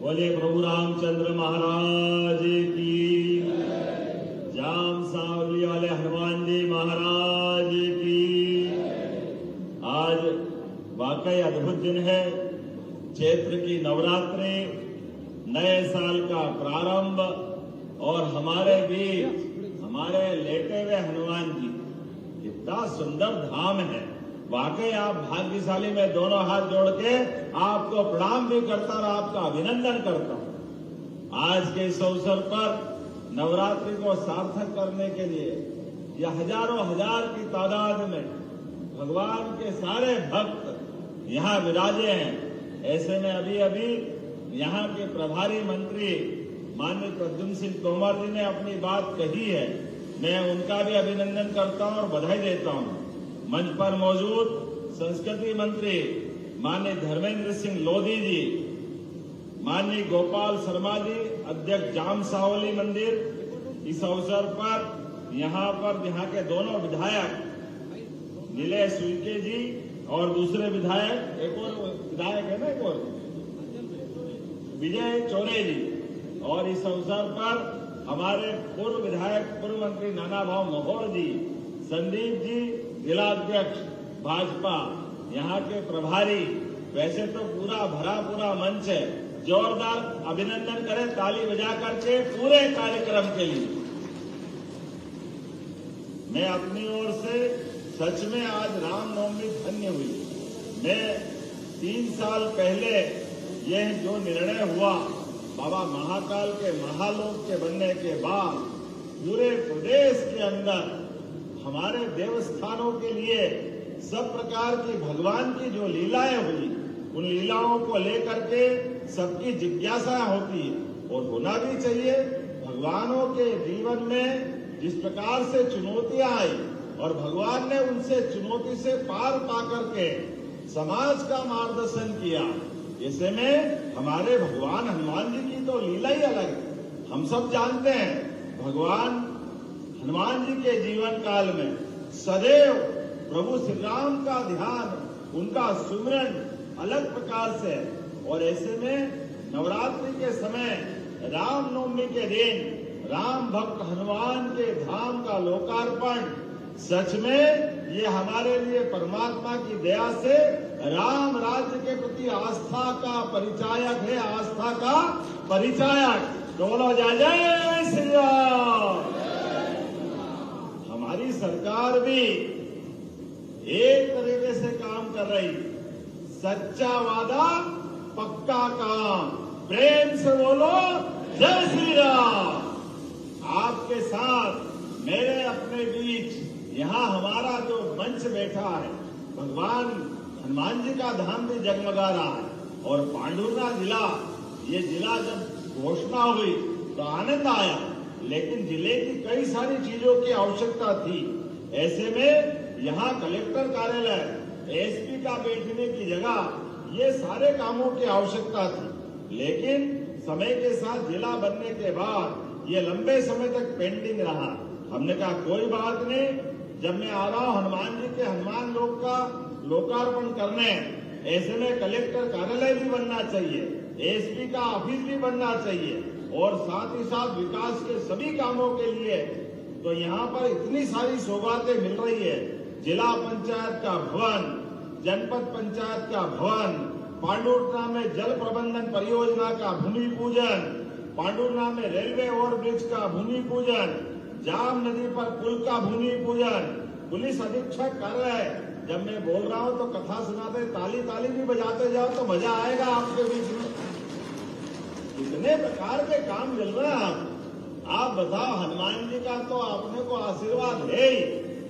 बोले प्रभु रामचंद्र महाराज की, जाम सावली वाले हनुमान जी महाराज की। आज वाकई अद्भुत दिन है। चैत्र की नवरात्रि, नए साल का प्रारंभ और हमारे बीच हमारे लेटे हुए हनुमान जी, कितना सुंदर धाम है। वाकई आप भाग्यशाली। मैं दोनों हाथ जोड़ के आपको प्रणाम भी करता और आपका अभिनंदन करता हूं। आज के इस अवसर पर नवरात्रि को सार्थक करने के लिए यह हजारों हजार की तादाद में भगवान के सारे भक्त यहाँ विराजे हैं। ऐसे में अभी अभी यहाँ के प्रभारी मंत्री माननीय प्रद्युम्न सिंह तोमर जी ने अपनी बात कही है। मैं उनका भी अभिनंदन करता हूँ और बधाई देता हूँ। मंच पर मौजूद संस्कृति मंत्री माननीय धर्मेंद्र सिंह लोधी जी, माननीय गोपाल शर्मा जी, अध्यक्ष जाम सावली मंदिर, इस अवसर पर यहाँ के दोनों विधायक नीलेश उइके जी और दूसरे विधायक, एक और विधायक है ना, एक और विजय चौरे जी, और इस अवसर पर हमारे पूर्व विधायक पूर्व मंत्री नाना भाव मोहर जी, संदीप जी जिलाध्यक्ष भाजपा, यहाँ के प्रभारी। वैसे तो पूरा मंच है। जोरदार अभिनंदन करें ताली बजा करके पूरे कार्यक्रम के लिए। मैं अपनी ओर से सच में आज रामनवमी धन्य हुई। मैं 3 साल पहले यह जो निर्णय हुआ बाबा महाकाल के महालोक के बनने के बाद, पूरे प्रदेश के अंदर हमारे देवस्थानों के लिए सब प्रकार की भगवान की जो लीलाएं हुई, उन लीलाओं को लेकर के सबकी जिज्ञासा होती है और होना भी चाहिए। भगवानों के जीवन में जिस प्रकार से चुनौतियां आई और भगवान ने उनसे चुनौती से पार पा करके समाज का मार्गदर्शन किया। ऐसे में हमारे भगवान हनुमान जी की तो लीला ही अलग है। हम सब जानते हैं भगवान हनुमान जी के जीवन काल में सदैव प्रभु श्री राम का ध्यान, उनका सुमिरन अलग प्रकार से। और ऐसे में नवरात्रि के समय रामनवमी के दिन राम भक्त हनुमान के धाम का लोकार्पण, सच में ये हमारे लिए परमात्मा की दया से राम राज्य के प्रति आस्था का परिचायक है, आस्था का परिचायक। बोलो जय जय श्री राम। हमारी सरकार भी एक तरीके से काम कर रही, सच्चा वादा पक्का काम। प्रेम से बोलो जय श्री राम। आपके साथ मेरे अपने बीच यहाँ हमारा जो मंच बैठा है, भगवान हनुमान जी का धाम भी जगमगा रहा है। और पांडुरनाथ जिला, ये जिला जब घोषणा हुई तो आनंद आया, लेकिन जिले की कई सारी चीजों की आवश्यकता थी। ऐसे में यहाँ कलेक्टर कार्यालय, एसपी का बैठने की जगह, ये सारे कामों की आवश्यकता थी। लेकिन समय के साथ जिला बनने के बाद ये लंबे समय तक पेंडिंग रहा। हमने कहा कोई बात नहीं, जब मैं आ रहा हूँ हनुमान जी के हनुमान लोक का लोकार्पण करने, ऐसे में कलेक्टर कार्यालय भी बनना चाहिए, एसपी का ऑफिस भी बनना चाहिए और साथ ही साथ विकास के सभी कामों के लिए। तो यहाँ पर इतनी सारी सौगातें मिल रही है। जिला पंचायत का भवन, जनपद पंचायत का भवन, पांडुरना में जल प्रबंधन परियोजना का भूमि पूजन, पांडुरना में रेलवे ओवरब्रिज का भूमि पूजन, जाम नदी पर पुल का भूमि पूजन, पुलिस अधीक्षक कर रहे हैं। जब मैं बोल रहा हूँ तो कथा सुनाते ताली भी बजाते जाओ तो मजा आएगा आपके बीच में। इतने प्रकार के काम मिल रहे हैं। आप बताओ, हनुमान जी का तो अपने को आशीर्वाद है ही,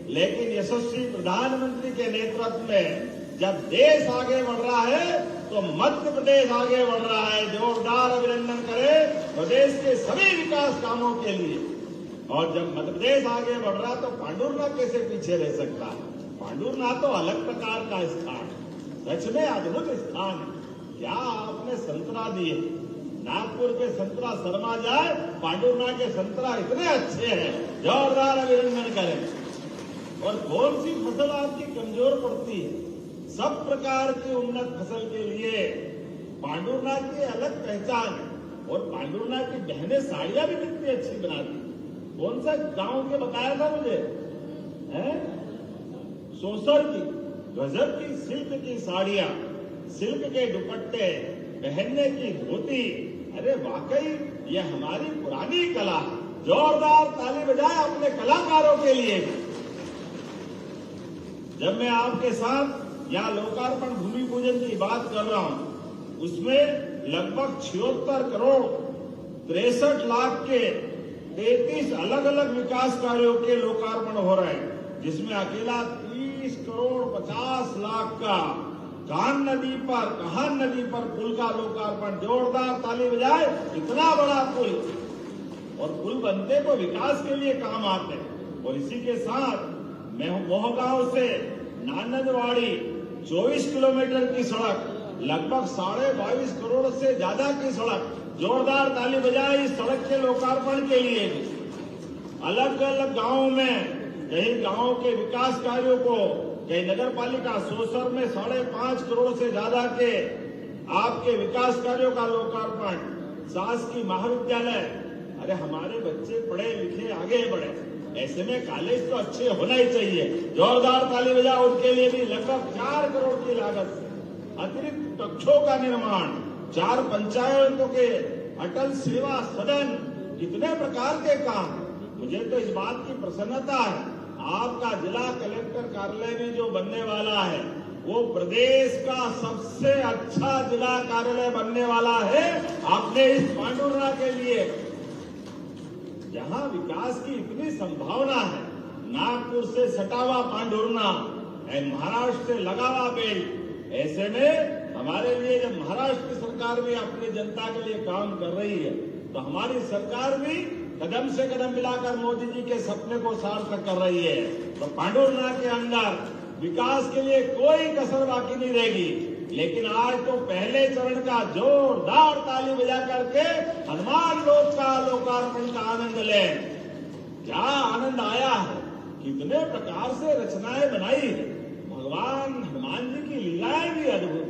लेकिन यशस्वी प्रधानमंत्री के नेतृत्व में जब देश आगे बढ़ रहा है तो मध्य प्रदेश आगे बढ़ रहा है। जोरदार अभिनंदन करें प्रदेश के सभी विकास कामों के लिए। और जब मध्य प्रदेश आगे बढ़ रहा तो पांडुरनाथ कैसे पीछे रह सकता है। पांडुरनाथ तो अलग प्रकार का स्थान, सच में अद्भुत स्थान है। क्या आपने संतरा दिए, नागपुर के संतरा शर्मा जाए, पांडुरनाथ के संतरा इतने अच्छे हैं। जोरदार अभिनंदन करें। और कौन सी फसल आपकी कमजोर पड़ती है, सब प्रकार की उन्नत फसल के लिए पांडुरनाथ की अलग पहचान है। और पांडुरनाथ की बहनें साड़ियां भी कितनी अच्छी बनाती। कौन सा गांव के बताया था मुझे, सोसर की गजब की सिल्क की साड़ियां, सिल्क के दुपट्टे, पहनने की धोती। अरे वाकई ये हमारी पुरानी कला। जोरदार ताली बजाए अपने कलाकारों के लिए। जब मैं आपके साथ यहाँ लोकार्पण भूमि पूजन की बात कर रहा हूं, उसमें लगभग 76 करोड़ 63 लाख के 33 अलग अलग विकास कार्यों के लोकार्पण हो रहे हैं, जिसमें अकेला 30 करोड़ 50 लाख का कहान नदी पर पुल का लोकार्पण। जोरदार ताली बजाए। इतना बड़ा पुल, और पुल बनते तो विकास के लिए काम आते हैं। और इसी के साथ मैं मोहगांव से नानदवाड़ी 24 किलोमीटर की सड़क, लगभग 22.5 करोड़ से ज्यादा की सड़क। जोरदार ताली बजाए इस सड़क के लोकार्पण के लिए भी। अलग अलग गांवों में कई गांवों के विकास कार्यों को, कई नगर पालिका सोसर में 5.5 करोड़ से ज्यादा के आपके विकास कार्यों का लोकार्पण। शासकीय महाविद्यालय, अरे हमारे बच्चे पढ़े लिखे आगे बढ़े, ऐसे में कॉलेज तो अच्छे होना ही चाहिए। जोरदार ताली बजा उनके लिए भी। लगभग 4 करोड़ की लागत से अतिरिक्त कक्षों का निर्माण, 4 पंचायतों के अटल सेवा सदन, कितने प्रकार के काम। मुझे तो इस बात की प्रसन्नता है, आपका जिला कलेक्टर कार्यालय भी जो बनने वाला है वो प्रदेश का सबसे अच्छा जिला कार्यालय बनने वाला है अपने इस पांडुरना के लिए, जहां विकास की इतनी संभावना है। नागपुर से सटा हुआ पांडुरना, महाराष्ट्र से लगा हुआ बेल्ट। ऐसे में हमारे लिए जब महाराष्ट्र की सरकार भी अपनी जनता के लिए काम कर रही है, तो हमारी सरकार भी कदम से कदम मिलाकर मोदी जी के सपने को सार्थक कर रही है। तो पांडुरना के अंदर विकास के लिए कोई कसर बाकी नहीं रहेगी। लेकिन आज तो पहले चरण का जोरदार ताली बजा करके हनुमान लोक का लोकार्पण का आनंद लें। क्या आनंद आया है, कितने प्रकार से रचनाएं बनाई है। भगवान हनुमान जी की लीलाएं भी अद्भुत।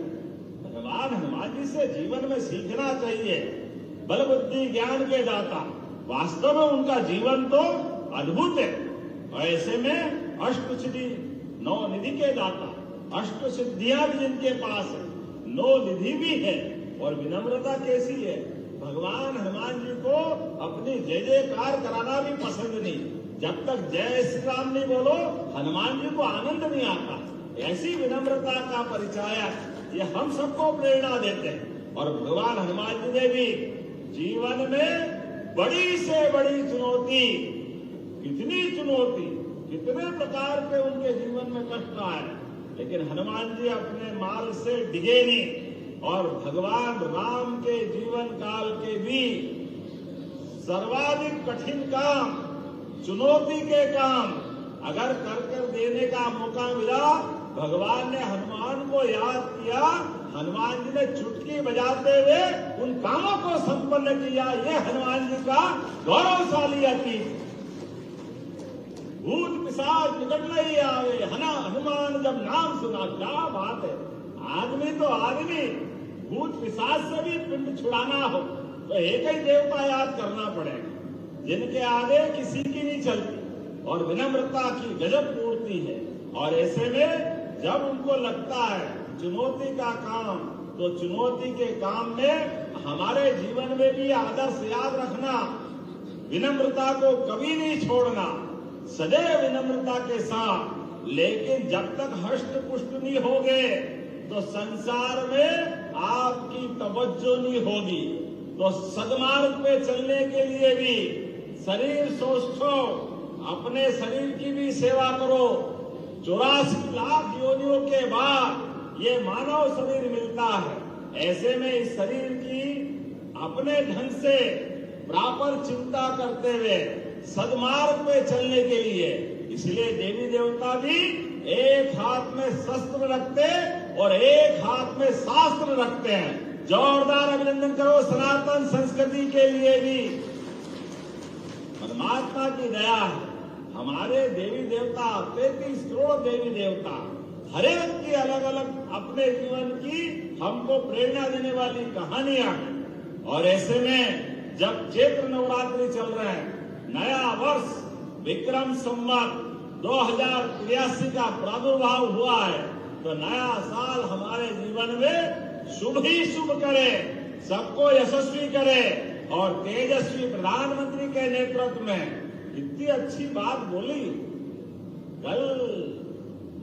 भगवान हनुमान जी से जीवन में सीखना चाहिए। बल बुद्धि ज्ञान के दाता, वास्तव में उनका जीवन तो अद्भुत है। और ऐसे में अष्टसिद्धि 9 निधि के दाता, अष्ट सिद्धियां भी जिनके पास है, 9 निधि भी है। और विनम्रता कैसी है, भगवान हनुमान जी को अपनी जय जयकार कराना भी पसंद नहीं। जब तक जय श्री राम नहीं बोलो, हनुमान जी को आनंद नहीं आता। ऐसी विनम्रता का परिचायक ये हम सबको प्रेरणा देते हैं। और भगवान हनुमान जी ने भी जीवन में बड़ी से बड़ी चुनौती, कितने प्रकार के उनके जीवन में कष्ट आए, लेकिन हनुमान जी अपने माल से डिगे नहीं। और भगवान राम के जीवन काल के भी सर्वाधिक कठिन काम, चुनौती के काम अगर कर देने का मौका मिला, भगवान ने हनुमान को याद किया। हनुमान जी ने चुटकी बजाते हुए उन कामों को संपन्न किया। ये हनुमान जी का गौरवशाली अतीत। भूत पिशाच निकट नहीं आवे, हनुमान जब नाम सुना। क्या बात है। आदमी तो आदमी, भूत पिशाच से भी पिंड छुड़ाना हो तो एक ही देवता याद करना पड़ेगा, जिनके आगे किसी की नहीं चलती और विनम्रता की गजब पूर्ति है। और ऐसे में जब उनको लगता है चुनौती का काम, तो चुनौती के काम में हमारे जीवन में भी आदर्श याद रखना, विनम्रता को कभी नहीं छोड़ना, सदैव विनम्रता के साथ। लेकिन जब तक हष्ट पुष्ट नहीं होगे तो संसार में आपकी तवज्जो नहीं होगी। तो सदमार्ग पे चलने के लिए भी शरीर सोचो, अपने शरीर की भी सेवा करो। 84 लाख योनियों के बाद ये मानव शरीर मिलता है। ऐसे में इस शरीर की अपने ढंग से प्रॉपर चिंता करते हुए सदमार्ग पे चलने के लिए, इसलिए देवी देवता भी एक हाथ में शस्त्र रखते और एक हाथ में शास्त्र रखते हैं। जोरदार अभिनंदन करो सनातन संस्कृति के लिए भी। परमात्मा की दया है, हमारे देवी देवता 33 करोड़ देवी देवता, हर एक की अलग अलग अपने जीवन की हमको प्रेरणा देने वाली कहानियां हैं। और ऐसे में जब चैत्र नवरात्रि चल रहे हैं, नया वर्ष विक्रम संवत 2083 का प्रादुर्भाव हुआ है, तो नया साल हमारे जीवन में शुभ ही शुभ करे, सबको यशस्वी करे। और तेजस्वी प्रधानमंत्री के नेतृत्व में इतनी अच्छी बात बोली कल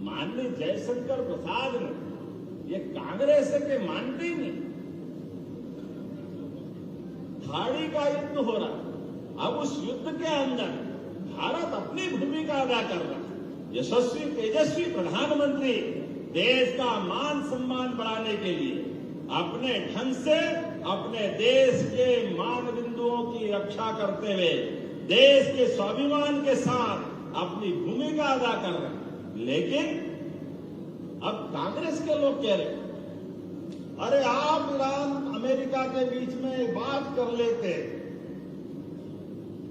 माननीय जयशंकर प्रसाद ने, ये कांग्रेस के मानते ही नहीं। खाड़ी का युद्ध हो रहा, अब उस युद्ध के अंदर भारत अपनी भूमिका अदा कर रहा है। यशस्वी तेजस्वी प्रधानमंत्री देश का मान सम्मान बढ़ाने के लिए अपने ढंग से अपने देश के मान बिंदुओं की रक्षा करते हुए देश के स्वाभिमान के साथ अपनी भूमिका अदा कर रहे हैं। लेकिन अब कांग्रेस के लोग कह रहे, अरे आप ईरान अमेरिका के बीच में बात कर लेते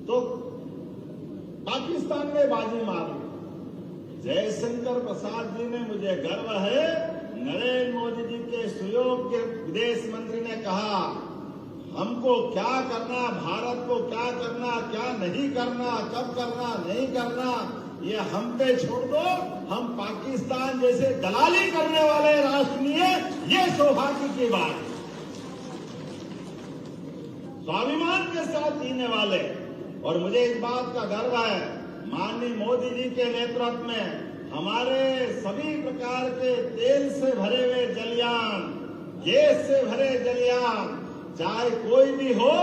तो पाकिस्तान ने बाजी मारी। जयशंकर प्रसाद जी ने, मुझे गर्व है, नरेंद्र मोदी जी के सुयोग्य विदेश मंत्री ने कहा, हमको क्या करना, भारत को क्या करना, क्या नहीं करना, कब करना, नहीं करना, ये हम पे छोड़ दो। हम पाकिस्तान जैसे दलाली करने वाले राष्ट्र नहीं है, ये सौभाग्य की बात है। स्वाभिमान के साथ जीने वाले, और मुझे इस बात का गर्व है, माननीय मोदी जी के नेतृत्व में हमारे सभी प्रकार के तेल से भरे हुए जलयान, गैस से भरे जलयान, चाहे कोई भी हो,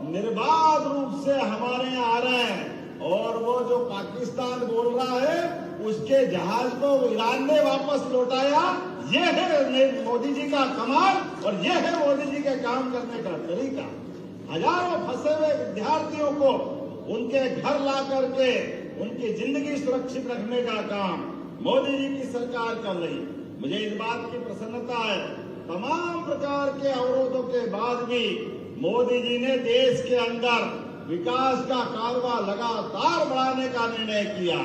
निर्बाध रूप से हमारे यहाँ आ रहे हैं। और वो जो पाकिस्तान बोल रहा है, उसके जहाज को ईरान ने वापस लौटाया। ये है मोदी जी का कमाल, और ये है मोदी जी के काम करने का तरीका। हजारों फंसे हुए विद्यार्थियों को उनके घर ला करके उनकी जिंदगी सुरक्षित रखने का काम मोदी जी की सरकार कर रही। मुझे इस बात की प्रसन्नता है, तमाम प्रकार के अवरोधों के बाद भी मोदी जी ने देश के अंदर विकास का कारवा लगातार बढ़ाने का निर्णय किया।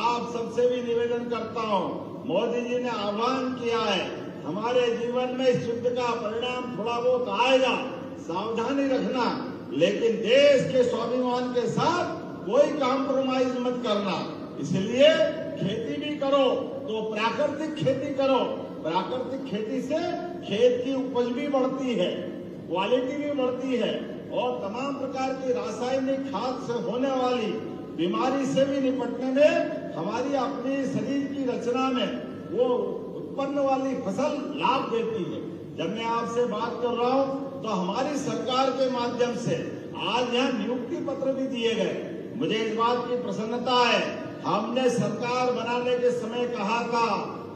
आप सबसे भी निवेदन करता हूं, मोदी जी ने आह्वान किया है, हमारे जीवन में इस युद्ध का परिणाम थोड़ा बहुत आएगा, सावधानी रखना, लेकिन देश के स्वाभिमान के साथ कोई कॉम्प्रोमाइज मत करना। इसलिए खेती भी करो तो प्राकृतिक खेती करो। प्राकृतिक खेती से खेत की उपज भी बढ़ती है, क्वालिटी भी बढ़ती है, और तमाम प्रकार की रासायनिक खाद से होने वाली बीमारी से भी निपटने में हमारी अपनी शरीर की रचना में वो उत्पन्न वाली फसल लाभ देती है। जब मैं आपसे बात कर रहा हूँ तो हमारी सरकार के माध्यम से आज यहाँ नियुक्ति पत्र भी दिए गए। मुझे इस बात की प्रसन्नता है, हमने सरकार बनाने के समय कहा था,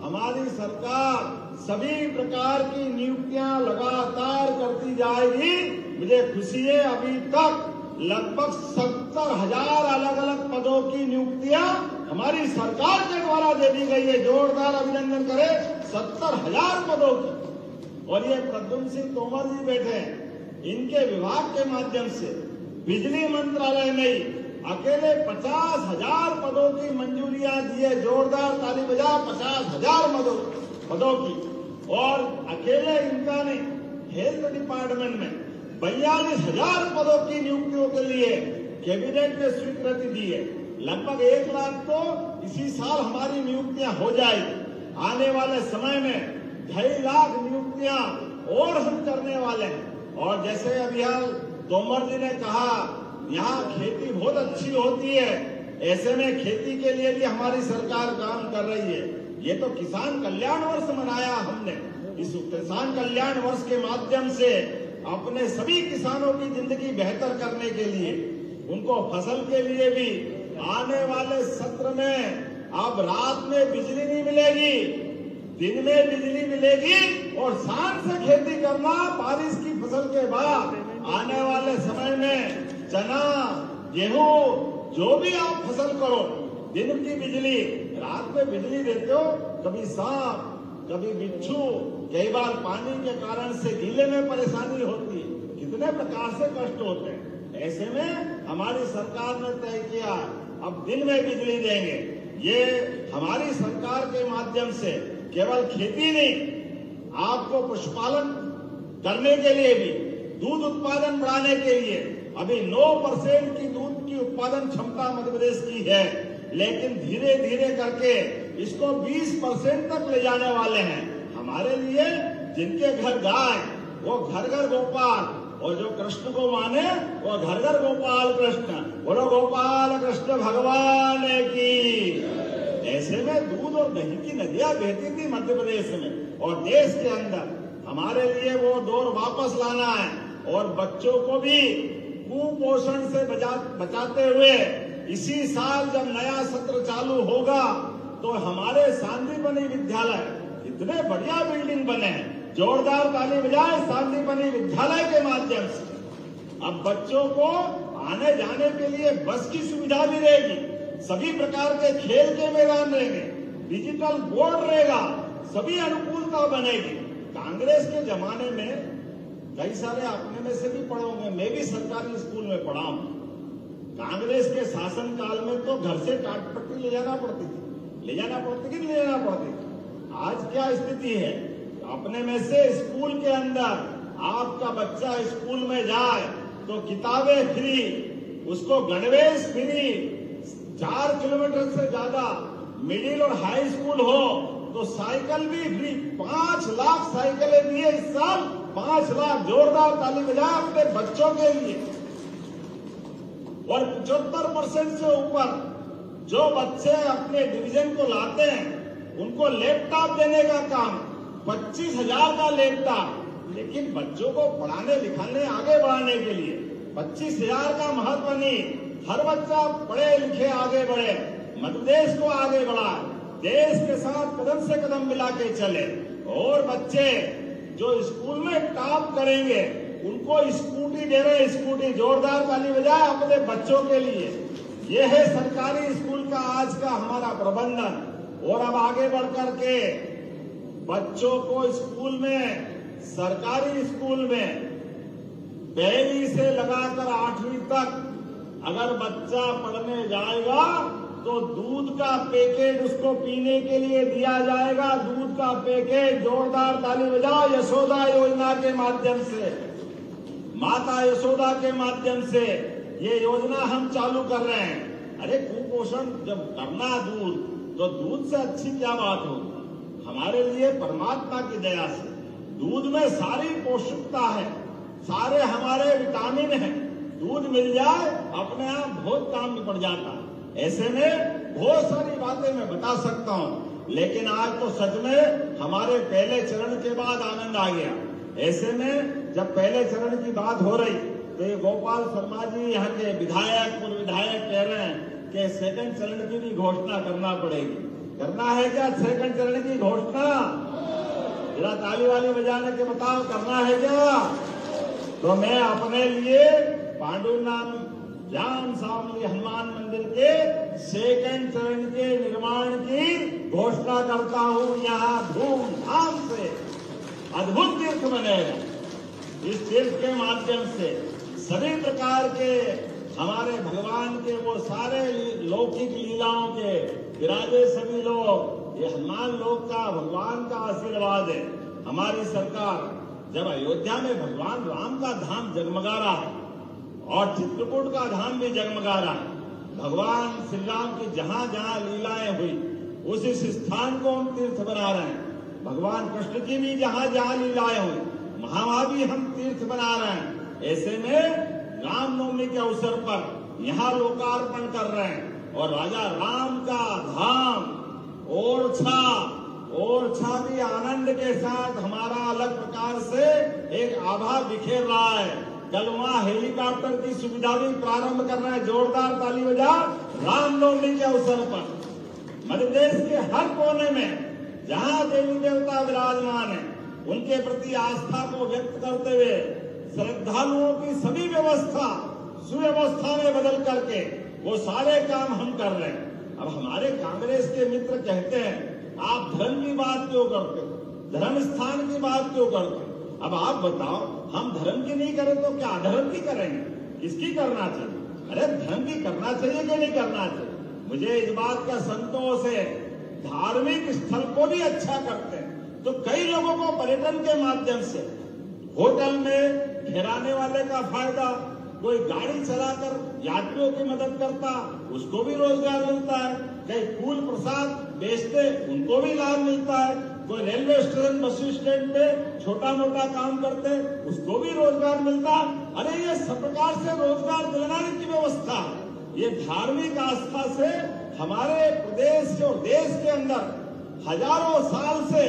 हमारी सरकार सभी प्रकार की नियुक्तियां लगातार करती जाएगी। मुझे खुशी है, अभी तक लगभग 70,000 अलग अलग पदों की नियुक्तियां हमारी सरकार के द्वारा दे दी गई है। जोरदार अभिनंदन करें 70,000 पदों की। और ये प्रद्युम्न सिंह तोमर जी बैठे हैं, इनके विभाग के माध्यम से बिजली मंत्रालय में अकेले 50,000 पदों की मंजूरियां दी है। जोरदार ताली बजा, 50,000 पदों की। और अकेले इनका नहीं, हेल्थ डिपार्टमेंट में 42,000 पदों की नियुक्तियों के लिए कैबिनेट ने स्वीकृति दी है। लगभग 1 लाख तो इसी साल हमारी नियुक्तियां हो जाएगी। आने वाले समय में 2.5 लाख नियुक्तियां और हम करने वाले हैं। और जैसे अभी तोमर जी ने कहा, यहाँ खेती बहुत अच्छी होती है, ऐसे में खेती के लिए भी हमारी सरकार काम कर रही है। ये तो किसान कल्याण वर्ष मनाया हमने। इस किसान कल्याण वर्ष के माध्यम से अपने सभी किसानों की जिंदगी बेहतर करने के लिए, उनको फसल के लिए भी आने वाले सत्र में अब रात में बिजली नहीं मिलेगी, दिन में बिजली मिलेगी। और शान से खेती करना, बारिश की फसल के बाद आने वाले समय में चना, गेहूं, जो भी आप फसल करो, दिन की बिजली, रात में बिजली देते हो। कभी सांप, कभी बिच्छू, कई बार पानी के कारण से गीले में परेशानी होती है, कितने प्रकार से कष्ट होते हैं। ऐसे में हमारी सरकार ने तय किया अब दिन में बिजली देंगे। ये हमारी सरकार के माध्यम से केवल खेती नहीं, आपको पशुपालन करने के लिए भी, दूध उत्पादन बढ़ाने के लिए अभी 9% की दूध की उत्पादन क्षमता मध्य प्रदेश की है, लेकिन धीरे धीरे करके इसको 20% तक ले जाने वाले हैं। हमारे लिए जिनके घर गाय वो घर घर गोपाल, और जो कृष्ण को माने वो घर घर गोपाल कृष्ण। बोलो गोपाल कृष्ण भगवान की। ऐसे में दूध और दही की नदियां बहती थी मध्य प्रदेश में और देश के अंदर। हमारे लिए वो दौर वापस लाना है और बच्चों को भी कुपोषण से बचाते हुए इसी साल जब नया सत्र चालू होगा तो हमारे सांदीपनि विद्यालय इतने बढ़िया बिल्डिंग बने हैं, जोरदार ताली बजाए सांदीपनि विद्यालय के माध्यम से। अब बच्चों को आने जाने के लिए बस की सुविधा भी रहेगी, सभी प्रकार के खेल के मैदान रहेंगे, डिजिटल बोर्ड रहेगा, सभी अनुकूलता बनेगी। कांग्रेस के जमाने में कई सारे अपने में से भी पढ़े होंगे, मैं भी सरकारी स्कूल में पढ़ा हूं। कांग्रेस के शासन काल में तो घर से टाट पट्टी ले जाना पड़ती थी, ले जाना पड़ती। आज क्या स्थिति है? अपने में से स्कूल के अंदर आपका बच्चा स्कूल में जाए तो किताबें फ्री, उसको गणवेश फ्री, 4 किलोमीटर से ज्यादा मिडिल और हाई स्कूल हो तो साइकिल भी फ्री। 5 लाख साइकिलें दी है इस साल, 5 लाख। जोरदार ताली बजाए अपने बच्चों के लिए। और 75% से ऊपर जो बच्चे अपने डिवीजन को लाते हैं उनको लैपटॉप देने का काम, 25,000 का लैपटॉप। लेकिन बच्चों को पढ़ाने लिखाने आगे बढ़ाने के लिए 25,000 का महत्व नहीं, हर बच्चा पढ़े लिखे आगे बढ़े, मध्य प्रदेश को आगे बढ़ाए, देश के साथ कदम से कदम मिला के चले। और बच्चे जो स्कूल में टॉप करेंगे उनको स्कूटी दे रहे हैं, स्कूटी। जोरदार ताली बजाए अपने बच्चों के लिए। ये है सरकारी स्कूल का आज का हमारा प्रबंधन। और अब आगे बढ़ करके बच्चों को स्कूल में, सरकारी स्कूल में 1 से लगाकर 8वीं तक अगर बच्चा पढ़ने जाएगा तो दूध का पैकेट उसको पीने के लिए दिया जाएगा। दूध का पैकेट। जोरदार ताली बजाओ। यशोदा योजना के माध्यम से, माता यशोदा के माध्यम से ये योजना हम चालू कर रहे हैं। अरे कुपोषण जब करना दूध, तो दूध से अच्छी क्या बात हो? हमारे लिए परमात्मा की दया से दूध में सारी पौष्टिकता है, सारे हमारे विटामिन हैं। दूध मिल जाए अपने आप बहुत काम में पड़ जाता है। ऐसे में बहुत सारी बातें मैं बता सकता हूँ, लेकिन आज तो सच में हमारे पहले चरण के बाद आनंद आ गया। ऐसे में जब पहले चरण की बात हो रही तो ये गोपाल शर्मा जी यहाँ के विधायक, पूर्व विधायक कह रहे हैं कि सेकंड चरण की भी घोषणा करना पड़ेगी। करना है क्या सेकंड चरण की घोषणा? जरा ताली वाली बजाने के बताओ, करना है क्या? तो मैं अपने लिए पांडुनाम जाम सामली हनुमान मंदिर के सेकंड चरण के निर्माण की घोषणा करता हूँ। यहाँ धूमधाम से अद्भुत तीर्थ बनेगा। इस तीर्थ के माध्यम से सभी प्रकार के हमारे भगवान के वो सारे लौकिक लीलाओं के विराजे सभी लोग। ये हनुमान लोक का भगवान का आशीर्वाद है। हमारी सरकार जब अयोध्या में भगवान राम का धाम जगमगा रहा है और चित्रकूट का धाम भी जगमगा रहा है, भगवान श्री राम की जहां जहां लीलाएं हुई उस स्थान को हम तीर्थ बना रहे हैं। भगवान कृष्ण की भी जहां जहां लीलाएं हुई वहां भी हम तीर्थ बना रहे हैं। ऐसे में रामनवमी के अवसर पर यहाँ लोकार्पण कर रहे हैं और राजा राम का धाम ओरछा भी आनंद के साथ हमारा अलग प्रकार से एक आभा बिखेर रहा है। कल वहाँ हेलीकॉप्टर की सुविधा भी प्रारंभ कर रहे हैं। जोरदार ताली बजा। रामनवमी के अवसर पर मध्य प्रदेश के हर कोने में जहाँ देवी देवता विराजमान है उनके प्रति आस्था को व्यक्त करते हुए श्रद्धालुओं की सभी व्यवस्था सुव्यवस्था में बदल करके वो सारे काम हम कर रहे हैं। अब हमारे कांग्रेस के मित्र कहते हैं आप धर्म की बात क्यों करते हो, धर्म स्थान की बात क्यों करते हो? अब आप बताओ, हम धर्म की नहीं करें तो क्या अधर्म की करेंगे? किसकी करना चाहिए? अरे धर्म की करना चाहिए कि नहीं करना चाहिए? मुझे इस बात का संतोष है, धार्मिक स्थल को भी अच्छा करते हैं, तो कई लोगों को पर्यटन के माध्यम से होटल में ठहराने वाले का फायदा, कोई गाड़ी चलाकर यात्रियों की मदद करता उसको भी रोजगार मिलता है, कई फूल प्रसाद बेचते उनको भी लाभ मिलता है, कोई रेलवे स्टेशन बस स्टैंड पे छोटा मोटा काम करते उसको भी रोजगार मिलता। अरे ये सब प्रकार से रोजगार दिलाने की व्यवस्था, ये धार्मिक आस्था से हमारे प्रदेश और देश के अंदर हजारों साल से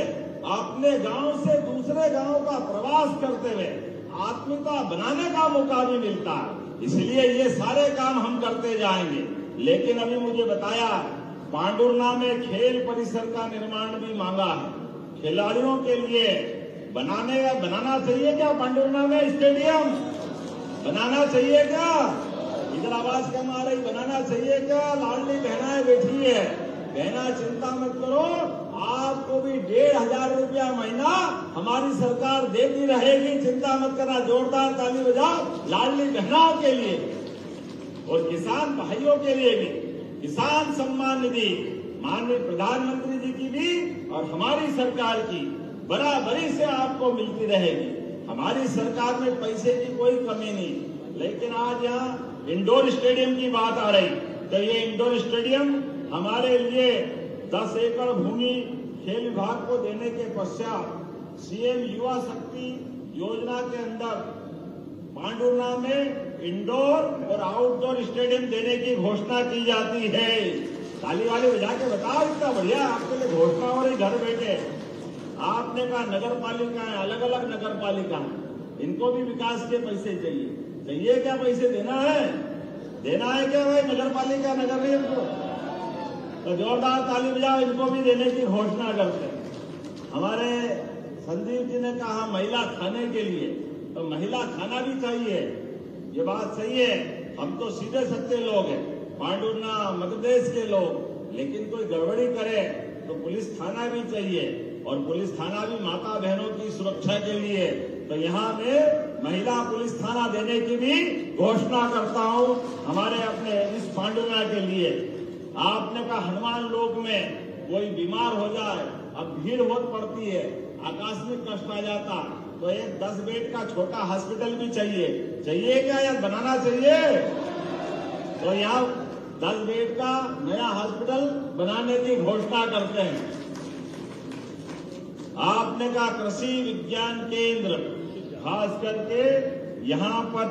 अपने गांव से दूसरे गांव का प्रवास करते हुए आत्मीयता बनाने का मौका भी मिलता है। इसलिए ये सारे काम हम करते जाएंगे। लेकिन अभी मुझे बताया पांडुरना में खेल परिसर का निर्माण भी मांगा है, खिलाड़ियों के लिए बनाना चाहिए क्या? पांडुरना में स्टेडियम बनाना चाहिए क्या? इधर आवाज कम आ रही, बनाना चाहिए क्या? लाडली बहनाएं बैठी है, बहना चिंता मत करो, आपको भी 1,500 रुपया महीना हमारी सरकार देती रहेगी, चिंता मत करना। जोरदार ताली बजाओ लाडली बहनाओं के लिए और किसान भाइयों के लिए भी। किसान सम्मान निधि माननीय प्रधानमंत्री जी की भी और हमारी सरकार की बराबरी से आपको मिलती रहेगी। हमारी सरकार में पैसे की कोई कमी नहीं। लेकिन आज यहाँ इंडोर स्टेडियम की बात आ रही, तो ये इंडोर स्टेडियम हमारे लिए 10 एकड़ भूमि खेल विभाग को देने के पश्चात सीएम युवा शक्ति योजना के अंदर पांडुरना में इंडोर और आउटडोर स्टेडियम देने की घोषणा की जाती है। ताली वाली बजा के बताओ, इतना बढ़िया आपके लिए घोषणा हो रही घर बैठे। आपने कहा नगर पालिका है, अलग अलग नगर पालिका है, इनको भी विकास के पैसे चाहिए क्या? पैसे देना है क्या भाई? नगर पालिका नगर निगम को तो जोरदार ताली बजाओ, इनको भी देने की घोषणा करते हैं। हमारे संदीप जी ने कहा महिला थाने के लिए, तो महिला थाना भी चाहिए, ये बात सही है। हम तो सीधे सत्य लोग हैं, पांडुरना मध्य प्रदेश के लोग, लेकिन कोई गड़बड़ी करे तो पुलिस थाना भी चाहिए और पुलिस थाना भी माता बहनों की सुरक्षा के लिए। तो यहाँ में महिला पुलिस थाना देने की भी घोषणा करता हूँ हमारे अपने इस पांडुरना के लिए। आपने कहा हनुमान लोक में कोई बीमार हो जाए, अब भीड़ बहुत पड़ती है, आकस्मिक कष्ट आ जाता, तो एक 10 बेड का छोटा हॉस्पिटल भी चाहिए क्या या बनाना चाहिए? तो यहाँ 10 बेड का नया हॉस्पिटल बनाने की घोषणा करते हैं। आपने कहा कृषि विज्ञान केंद्र, खास करके यहाँ पर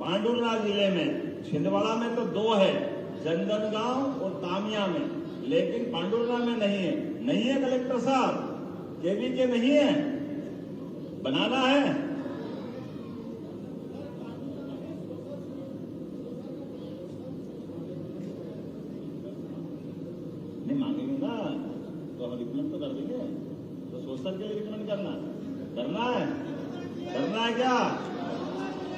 पांडुरना जिले में, छिंदवाड़ा में तो 2 है, चंदनगांव और तामिया में, लेकिन पांडुरना में नहीं है कलेक्टर साहब, केवी के नहीं है, बनाना है। नहीं मांगेंगे ना तो हम रिकमेंड तो कर देंगे, तो सोशल के लिए रिकमेंड करना है क्या?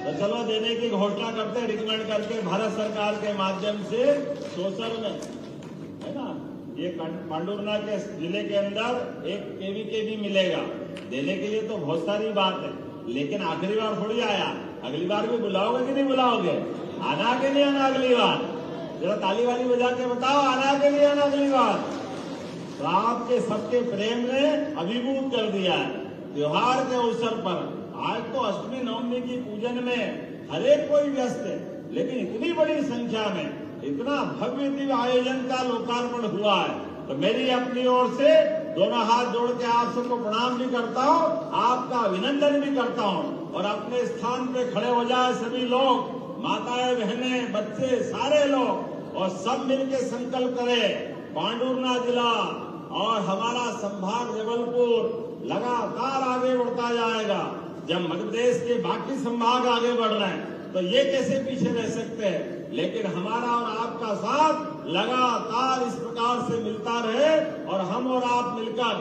तो चलो देने की घोषणा करते हैं, रिकमेंड करके भारत सरकार के माध्यम से सोशल में, है ना, ये पांडुरना के जिले के अंदर एक केवी के भी मिलेगा। देने के लिए तो बहुत सारी बात है, लेकिन आखिरी बार थोड़ी आया, अगली बार भी बुलाओगे कि नहीं बुलाओगे? आना के लिए आना अगली बार? जरा ताली वाली बजा के बताओ, आना के लिए आना अगली बार? तो आपके सबके प्रेम ने अभिभूत कर दिया है। त्योहार के अवसर पर आज तो अष्टमी नवमी की पूजन में हर एक कोई व्यस्त है, लेकिन इतनी बड़ी संख्या में इतना भव्य दिव्य आयोजन का लोकार्पण हुआ है, तो मेरी अपनी ओर से दोनों हाथ जोड़ के आप सबको प्रणाम भी करता हूँ, आपका अभिनंदन भी करता हूँ। और अपने स्थान पे खड़े हो जाए सभी लोग, माताएं बहनें बच्चे सारे लोग, और सब मिलकर संकल्प करें पांडुरना जिला और हमारा संभाग जबलपुर लगातार आगे बढ़ता जाएगा। जब मध्य प्रदेश के बाकी संभाग आगे बढ़ रहे हैं तो ये कैसे पीछे रह सकते हैं? लेकिन हमारा और आपका साथ लगातार इस प्रकार से मिलता रहे और हम और आप मिलकर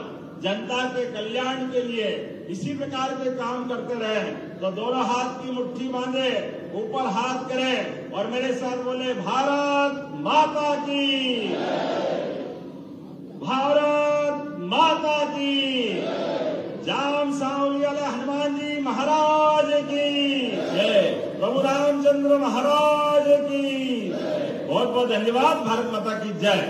जनता के कल्याण के लिए इसी प्रकार के काम करते रहे। तो दोनों हाथ की मुट्ठी बांधे, ऊपर हाथ करें और मेरे साथ बोले भारत माता की, भारत माता की, जाम सांवली वाले हनुमान जी महाराज की जय, प्रभु रामचंद्र महाराज की। बहुत बहुत धन्यवाद। भारत माता की जय।